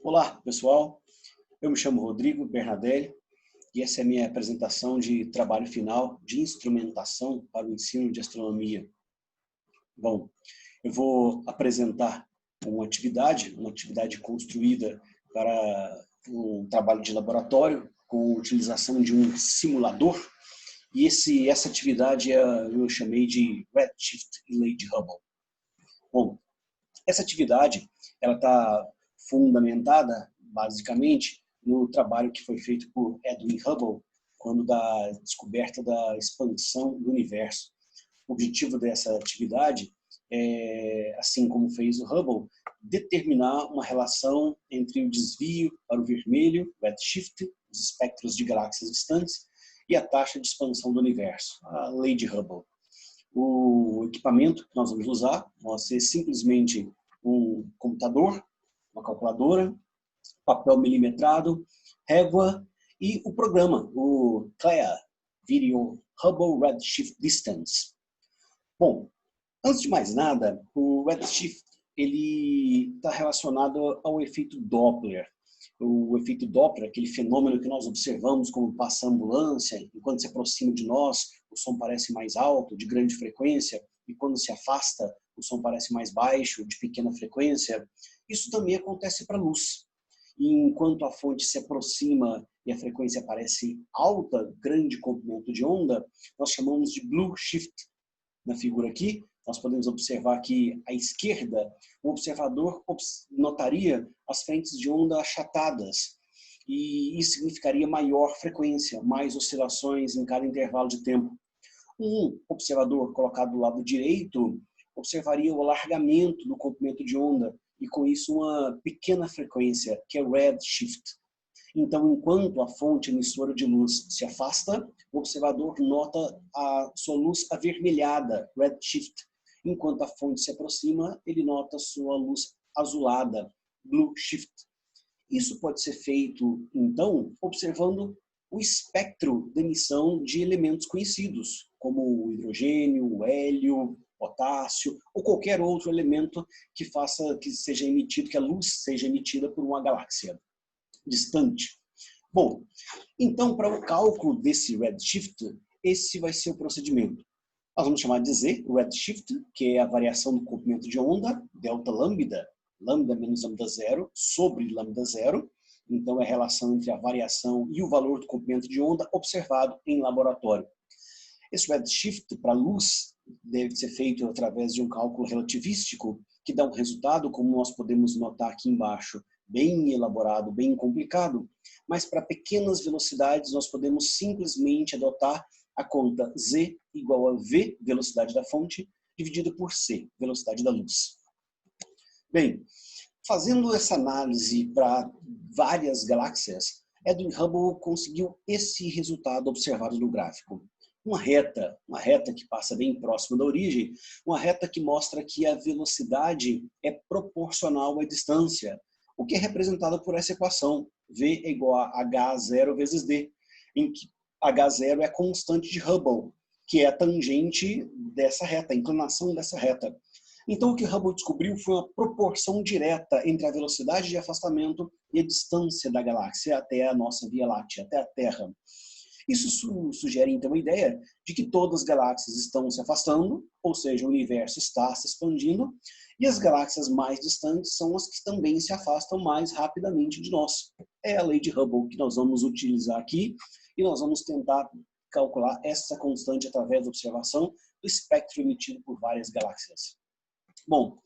Olá, pessoal. Eu me chamo Rodrigo Bernadelli e essa é a minha apresentação de trabalho final de instrumentação para o ensino de astronomia. Bom, eu vou apresentar uma atividade construída para um trabalho de laboratório com utilização de um simulador. E essa atividade eu chamei de Redshift e Lady Hubble. Bom, essa atividade ela está fundamentada, basicamente, no trabalho que foi feito por Edwin Hubble, quando da descoberta da expansão do universo. O objetivo dessa atividade é, assim como fez o Hubble, determinar uma relação entre o desvio para o vermelho, redshift, os espectros de galáxias distantes, e a taxa de expansão do universo, a lei de Hubble. O equipamento que nós vamos usar vai ser simplesmente um computador, uma calculadora, papel milimetrado, régua e o programa, o CLEA, Video Hubble Redshift Distance. Bom, antes de mais nada, o redshift ele está relacionado ao efeito Doppler. O efeito Doppler, aquele fenômeno que nós observamos como passa a ambulância, e quando se aproxima de nós, o som parece mais alto, de grande frequência, e quando se afasta, o som parece mais baixo, de pequena frequência. Isso também acontece para a luz. E enquanto a fonte se aproxima e a frequência parece alta, grande comprimento de onda, nós chamamos de blue shift. Na figura aqui, nós podemos observar que à esquerda, o observador notaria as frentes de onda achatadas. E isso significaria maior frequência, mais oscilações em cada intervalo de tempo. Um observador colocado do lado direito observaria o alargamento do comprimento de onda e com isso uma pequena frequência, que é redshift. Então, enquanto a fonte emissora de luz se afasta, o observador nota a sua luz avermelhada, redshift. Enquanto a fonte se aproxima, ele nota a sua luz azulada, blue shift. Isso pode ser feito, então, observando o espectro de emissão de elementos conhecidos, como o hidrogênio, o hélio, potássio ou qualquer outro elemento que faça que seja emitido, que a luz seja emitida por uma galáxia distante. Bom, então para o cálculo desse redshift, esse vai ser o procedimento. Nós vamos chamar de Z, o redshift, que é a variação do comprimento de onda, delta lambda, lambda menos lambda zero, sobre lambda zero. Então é a relação entre a variação e o valor do comprimento de onda observado em laboratório. Esse redshift para a luz deve ser feito através de um cálculo relativístico, que dá um resultado, como nós podemos notar aqui embaixo, bem elaborado, bem complicado, mas para pequenas velocidades nós podemos simplesmente adotar a conta Z igual a V, velocidade da fonte, dividido por C, velocidade da luz. Bem, fazendo essa análise para várias galáxias, Edwin Hubble conseguiu esse resultado observado no gráfico. Uma reta que passa bem próximo da origem, uma reta que mostra que a velocidade é proporcional à distância, o que é representado por essa equação, V é igual a H0 vezes D, em que H0 é a constante de Hubble, que é a tangente dessa reta, a inclinação dessa reta. Então, o que Hubble descobriu foi uma proporção direta entre a velocidade de afastamento e a distância da galáxia até a nossa Via Láctea, até a Terra. Isso sugere, então, a ideia de que todas as galáxias estão se afastando, ou seja, o universo está se expandindo, e as galáxias mais distantes são as que também se afastam mais rapidamente de nós. É a lei de Hubble que nós vamos utilizar aqui, e nós vamos tentar calcular essa constante através da observação do espectro emitido por várias galáxias. Bom,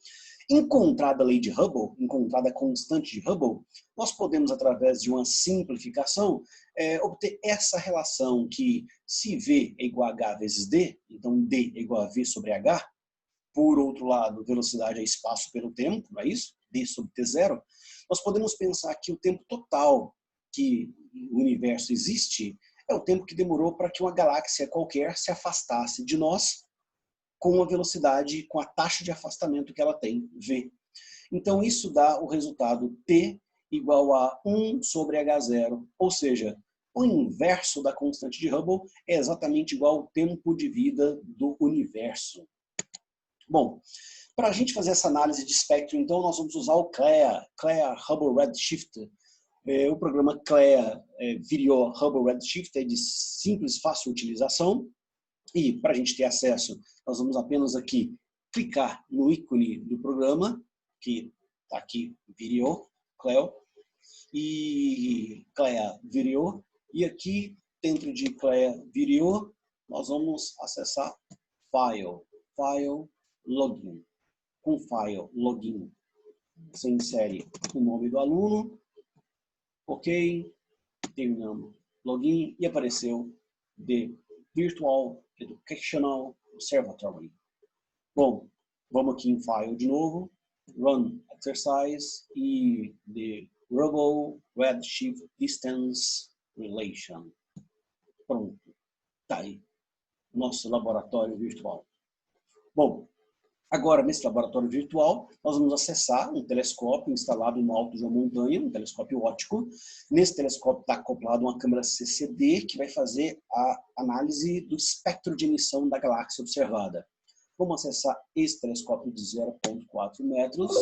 encontrada a lei de Hubble, encontrada a constante de Hubble, nós podemos, através de uma simplificação, obter essa relação que, se V é igual a H vezes D, então D é igual a V sobre H, por outro lado, velocidade é espaço pelo tempo, não é isso? D sobre T0, nós podemos pensar que o tempo total que o universo existe é o tempo que demorou para que uma galáxia qualquer se afastasse de nós, com a velocidade, com a taxa de afastamento que ela tem, V. Então, isso dá o resultado T igual a 1 sobre H0, ou seja, o inverso da constante de Hubble é exatamente igual ao tempo de vida do universo. Bom, Para a gente fazer essa análise de espectro, então, nós vamos usar o CLEA, CLEA Hubble Redshift. O programa CLEA Video Hubble Redshift é de simples e fácil utilização. E para a gente ter acesso, nós vamos apenas aqui clicar no ícone do programa, que está aqui, Video, CLEA, e CLEA Video. E aqui, dentro de CLEA Video, nós vamos acessar File, File, Login. Com File, Login, você insere o nome do aluno, ok, terminamos login e apareceu The Virtual Educational Observatory. Bom, vamos aqui em File de novo, Run Exercise e The Hubble Redshift Distance Relation. Pronto, tá aí, nosso laboratório virtual. Bom, agora nesse laboratório virtual, nós vamos acessar um telescópio instalado no alto de uma montanha, um telescópio óptico. Nesse telescópio está acoplado uma câmera CCD que vai fazer a análise do espectro de emissão da galáxia observada. Vamos acessar esse telescópio de 0,4 metros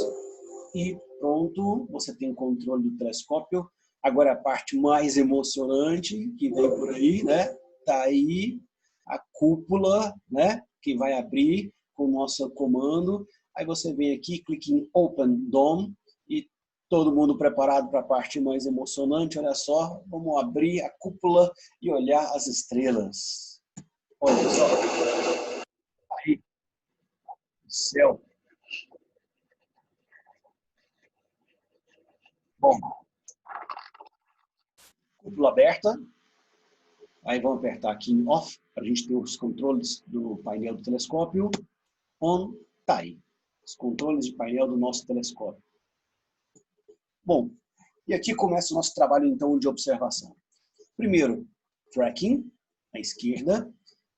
e pronto, você tem controle do telescópio. Agora a parte mais emocionante que vem por aí, né? Tá aí a cúpula, né? Que vai abrir com o nosso comando. Aí você vem aqui, clica em Open Dome e todo mundo preparado para a parte mais emocionante. Olha só, vamos abrir a cúpula e olhar as estrelas. Olha só. Aí, céu. Bom, cúpula aberta. Aí vamos apertar aqui em Off, para a gente ter os controles do painel do telescópio. On, tá aí. Os controles de painel do nosso telescópio. Bom, e aqui começa o nosso trabalho, então, de observação. Primeiro, tracking, à esquerda,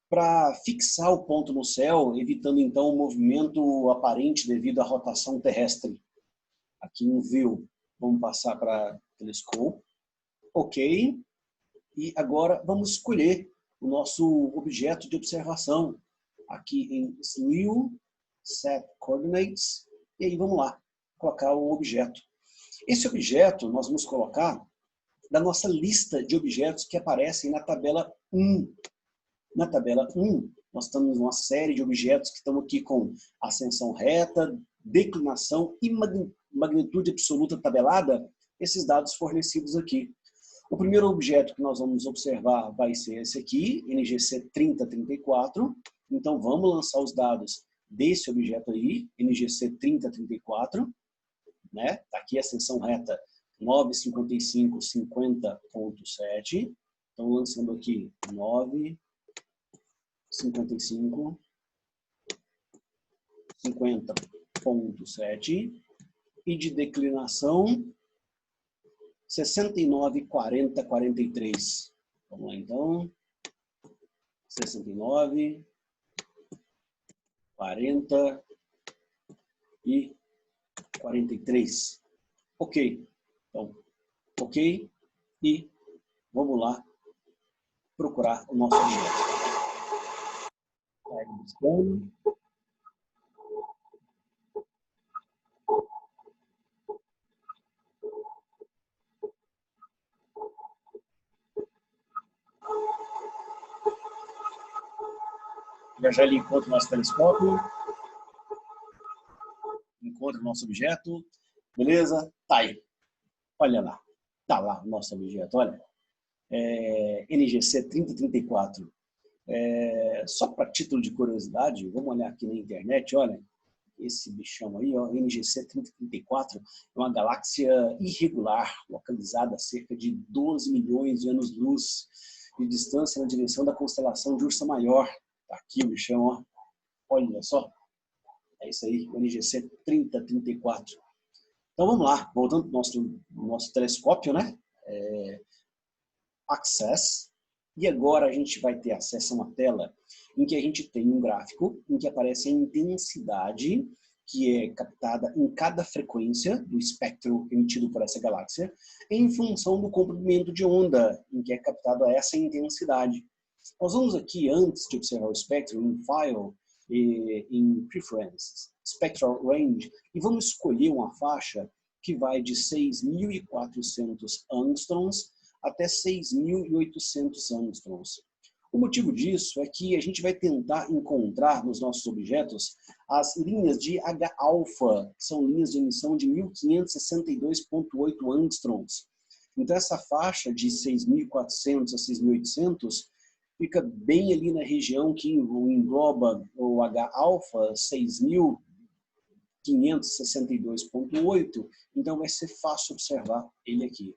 para fixar o ponto no céu, evitando, então, o movimento aparente devido à rotação terrestre. Aqui em View, vamos passar para Telescope. Ok. E agora vamos escolher o nosso objeto de observação. Aqui em Slew, Set Coordinates. E aí vamos lá, colocar o objeto. Esse objeto nós vamos colocar da nossa lista de objetos que aparecem na tabela 1. Na tabela 1, nós estamos numa série de objetos que estão aqui com ascensão reta, declinação e magnitude absoluta tabelada, esses dados fornecidos aqui. O primeiro objeto que nós vamos observar vai ser esse aqui, NGC 3034. Então vamos lançar os dados desse objeto aí, NGC 3034. Né? Tá aqui a ascensão reta 955,50.7. Então, lançando aqui 955,50.7. E de declinação 69,40,43. Vamos lá, então. 69, 40 e 43. Ok. Então, ok. E vamos lá procurar o nosso objeto. Buscando. Já encontro o nosso telescópio. Encontro o nosso objeto. Beleza? Tá aí. Olha lá. Tá lá o nosso objeto. Olha. NGC 3034. Só para título de curiosidade, vamos olhar aqui na internet. Olha. Esse bichão aí, ó, NGC 3034, é uma galáxia irregular, localizada a cerca de 12 milhões de anos-luz de distância na direção da constelação de Ursa Maior. Tá aqui o bichão, ó. Olha só. É isso aí, o NGC 3034. Então vamos lá, voltando para o nosso telescópio, né? Access. E agora a gente vai ter acesso a uma tela em que a gente tem um gráfico em que aparece a intensidade que é captada em cada frequência do espectro emitido por essa galáxia em função do comprimento de onda em que é captada essa intensidade. Nós vamos aqui, antes de observar o espectro, em File e em Preferences, spectral range e vamos escolher uma faixa que vai de 6.400 angstroms até 6.800 angstroms. O motivo disso é que a gente vai tentar encontrar nos nossos objetos as linhas de H-alfa, que são linhas de emissão de 1562,8 angstroms. Então essa faixa de 6.400 a 6.800 fica bem ali na região que engloba o H-alfa, 6.562,8, então vai ser fácil observar ele aqui.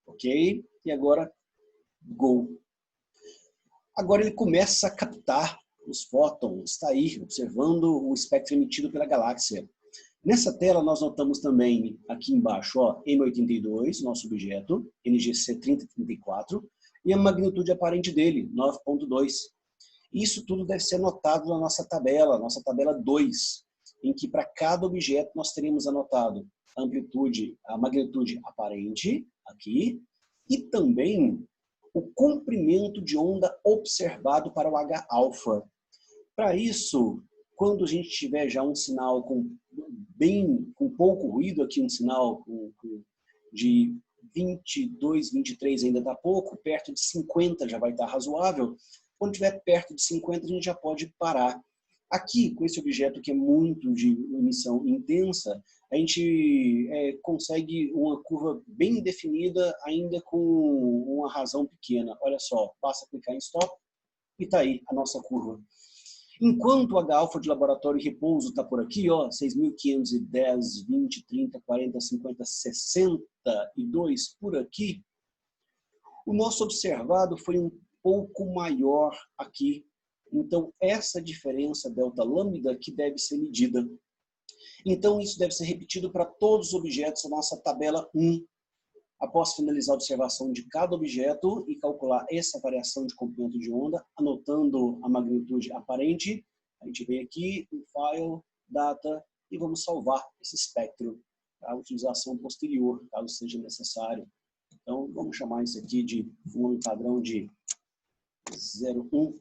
Ok? E agora, go! Agora ele começa a captar os fótons, está aí, observando o espectro emitido pela galáxia. Nessa tela nós notamos também, aqui embaixo, ó, M82, nosso objeto, NGC 3034, e a magnitude aparente dele, 9.2. Isso tudo deve ser anotado na nossa tabela 2, em que para cada objeto nós teremos anotado a amplitude, a magnitude aparente, aqui, e também o comprimento de onda observado para o H-alfa. Para isso, quando a gente tiver já um sinal com pouco ruído, aqui um sinal de 22, 23 ainda está pouco, perto de 50 já vai estar razoável. Quando estiver perto de 50 a gente já pode parar. Aqui, com esse objeto que é muito de emissão intensa, a gente consegue uma curva bem definida, ainda com uma razão pequena. Olha só, basta clicar em Stop e está aí a nossa curva. Enquanto o H-alfa de laboratório e repouso está por aqui, ó, 6.510, 20, 30, 40, 50, 62 por aqui, o nosso observado foi um pouco maior aqui. Então, essa diferença delta lambda que deve ser medida. Então, isso deve ser repetido para todos os objetos da nossa tabela 1. Após finalizar a observação de cada objeto e calcular essa variação de comprimento de onda, anotando a magnitude aparente, a gente vem aqui em File, Data, e vamos salvar esse espectro para utilização posterior, caso seja necessário. Então, vamos chamar isso aqui de um padrão de 01,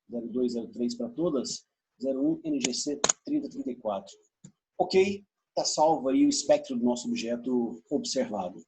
02, 03 para todas, 01 NGC 3034. Ok, está salvo aí o espectro do nosso objeto observado.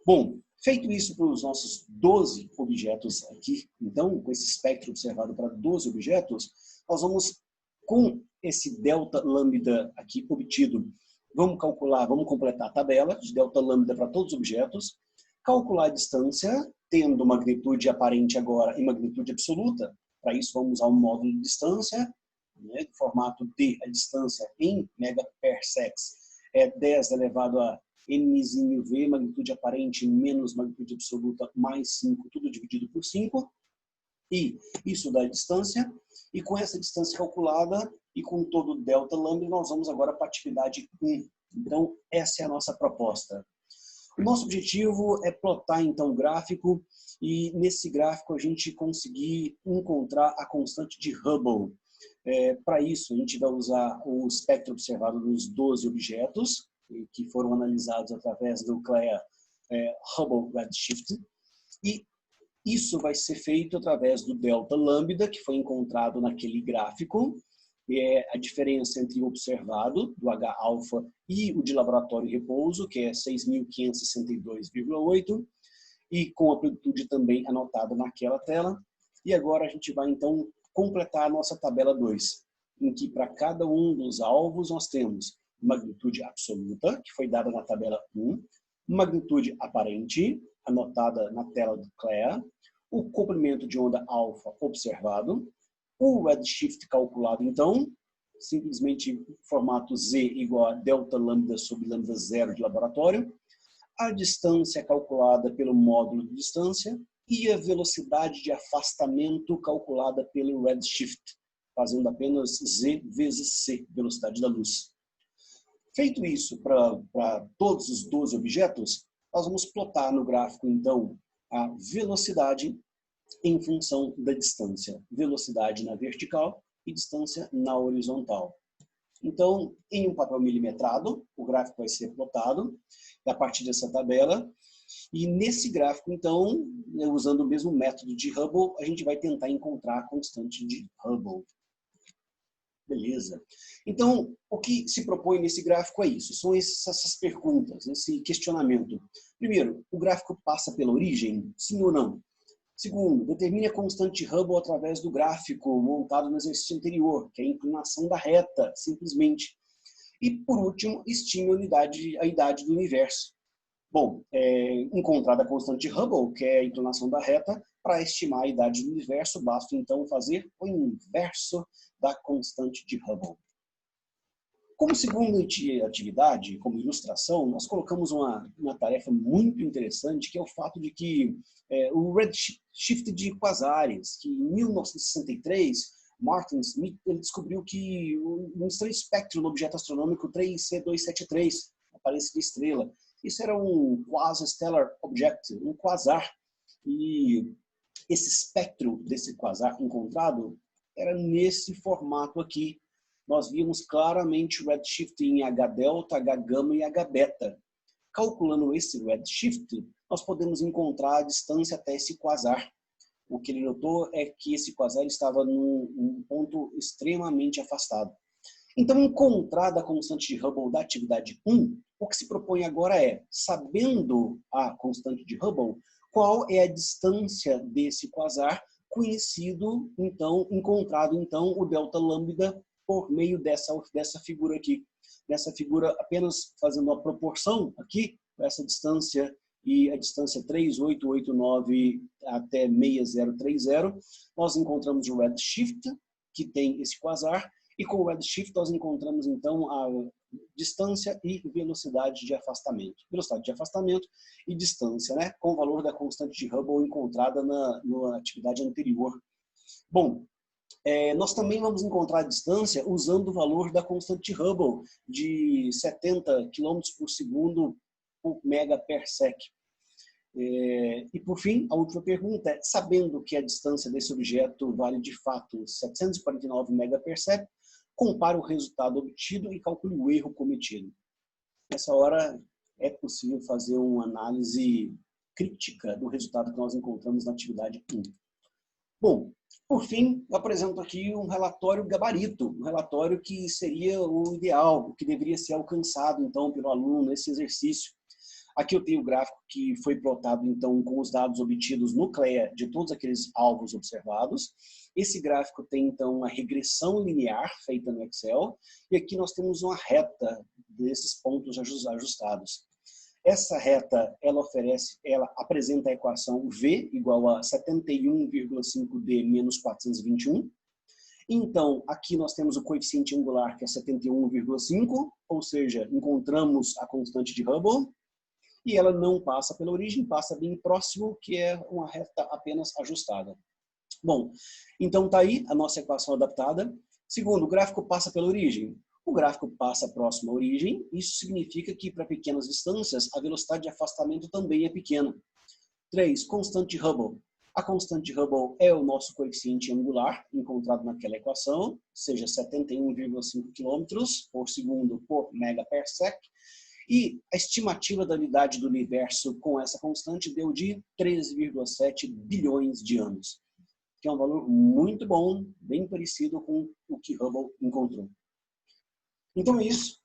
Bom, feito isso para os nossos 12 objetos aqui, então, com esse espectro observado para 12 objetos, nós vamos, com esse delta lambda aqui obtido, vamos completar a tabela de delta lambda para todos os objetos, calcular a distância, tendo magnitude aparente agora e magnitude absoluta. Para isso, vamos usar um módulo de distância, né, do formato D, a distância em megaparsecs é 10 elevado a nzinho v, magnitude aparente menos magnitude absoluta, mais 5, tudo dividido por 5. E isso dá a distância. E com essa distância calculada e com todo o delta lambda, nós vamos agora para a atividade 1. Então, essa é a nossa proposta. O nosso objetivo é plotar, então, o gráfico. E nesse gráfico a gente conseguir encontrar a constante de Hubble. Para isso, a gente vai usar o espectro observado dos 12 objetos, que foram analisados através do CLEA Hubble Redshift, e isso vai ser feito através do delta lambda, que foi encontrado naquele gráfico, a diferença entre o observado, do H-alfa, e o de laboratório e repouso, que é 6.562,8, e com a amplitude também anotada naquela tela. E agora a gente vai, então, completar a nossa tabela 2, em que para cada um dos alvos nós temos magnitude absoluta, que foi dada na tabela 1, magnitude aparente, anotada na tela do CLEA, o comprimento de onda alfa observado, o redshift calculado, então, simplesmente formato Z igual a delta lambda sobre lambda 0 de laboratório, a distância calculada pelo módulo de distância e a velocidade de afastamento calculada pelo redshift, fazendo apenas Z vezes C, velocidade da luz. Feito isso para todos os 12 objetos, nós vamos plotar no gráfico, então, a velocidade em função da distância. Velocidade na vertical e distância na horizontal. Então, em um papel milimetrado, o gráfico vai ser plotado a partir dessa tabela. E nesse gráfico, então, usando o mesmo método de Hubble, a gente vai tentar encontrar a constante de Hubble. Beleza. Então, o que se propõe nesse gráfico é isso, são essas perguntas, esse questionamento. Primeiro, o gráfico passa pela origem? Sim ou não? Segundo, determine a constante de Hubble através do gráfico montado no exercício anterior, que é a inclinação da reta, simplesmente. E, por último, estime a idade do universo. Bom, encontrada a constante de Hubble, que é a inclinação da reta, para estimar a idade do universo, basta então fazer o inverso da constante de Hubble. Como segunda atividade, como ilustração, nós colocamos uma tarefa muito interessante, que é o fato de que o redshift de quasares, que em 1963, Martin Smith ele descobriu que um estranho espectro no objeto astronômico 3C273, aparência de estrela, isso era um quasi-stellar object, um quasar, e esse espectro desse quasar encontrado era nesse formato aqui. Nós vimos claramente o redshift em H-delta, H-gama e H-beta. Calculando esse redshift, nós podemos encontrar a distância até esse quasar. O que ele notou é que esse quasar estava num ponto extremamente afastado. Então, encontrada a constante de Hubble da atividade 1, o que se propõe agora é, sabendo a constante de Hubble, qual é a distância desse quasar, conhecido, então, encontrado, então, o delta lambda por meio dessa figura aqui. Nessa figura, apenas fazendo uma proporção aqui, essa distância e a distância 3889 até 6030, nós encontramos o redshift, que tem esse quasar, e com o redshift nós encontramos então a distância e velocidade de afastamento. Velocidade de afastamento e distância, né? Com o valor da constante de Hubble encontrada na atividade anterior. Bom, nós também vamos encontrar a distância usando o valor da constante de Hubble de 70 km por segundo por megaparsec. E por fim, a última pergunta é, sabendo que a distância desse objeto vale de fato 749 megaparsec, compare o resultado obtido e calcule o erro cometido. Nessa hora é possível fazer uma análise crítica do resultado que nós encontramos na atividade 1. Bom, por fim, eu apresento aqui um relatório gabarito, um relatório que seria o ideal, o que deveria ser alcançado então pelo aluno nesse exercício. Aqui eu tenho o gráfico que foi plotado então com os dados obtidos no CLEA de todos aqueles alvos observados. Esse gráfico tem então uma regressão linear feita no Excel e aqui nós temos uma reta desses pontos ajustados. Essa reta, ela apresenta a equação V igual a 71,5D menos 421. Então, aqui nós temos o coeficiente angular, que é 71,5, ou seja, encontramos a constante de Hubble, e ela não passa pela origem, passa bem próximo, que é uma reta apenas ajustada. Bom, então está aí a nossa equação adaptada. Segundo, o gráfico passa pela origem. O gráfico passa próximo à origem, isso significa que para pequenas distâncias a velocidade de afastamento também é pequena. 3. Constante de Hubble. A constante de Hubble é o nosso coeficiente angular encontrado naquela equação, seja 71,5 km por segundo por megaparsec. E a estimativa da unidade do universo com essa constante deu de 13,7 bilhões de anos, que é um valor muito bom, bem parecido com o que Hubble encontrou. Então é isso.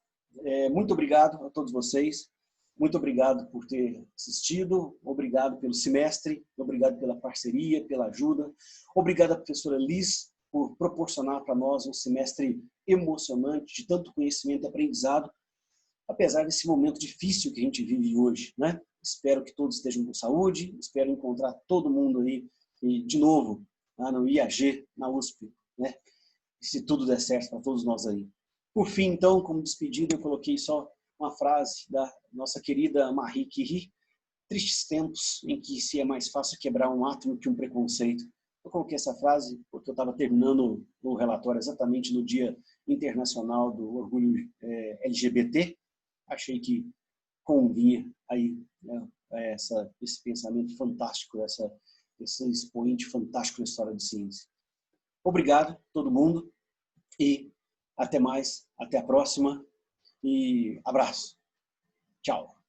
Muito obrigado a todos vocês. Muito obrigado por ter assistido. Obrigado pelo semestre. Obrigado pela parceria, pela ajuda. Obrigado à professora Liz por proporcionar para nós um semestre emocionante, de tanto conhecimento e aprendizado, apesar desse momento difícil que a gente vive hoje, né? Espero que todos estejam com saúde. Espero encontrar todo mundo aí, de novo, lá no IAG, na USP, né? E se tudo der certo para todos nós aí. Por fim, então, como despedida, eu coloquei só uma frase da nossa querida Marie Curie: tristes tempos em que se é mais fácil quebrar um átomo que um preconceito. Eu coloquei essa frase porque eu estava terminando o relatório exatamente no Dia Internacional do Orgulho LGBT. Achei que convinha aí, né, esse pensamento fantástico, esse expoente fantástico da história de ciência. Obrigado, todo mundo, e até mais, até a próxima, e abraço. Tchau.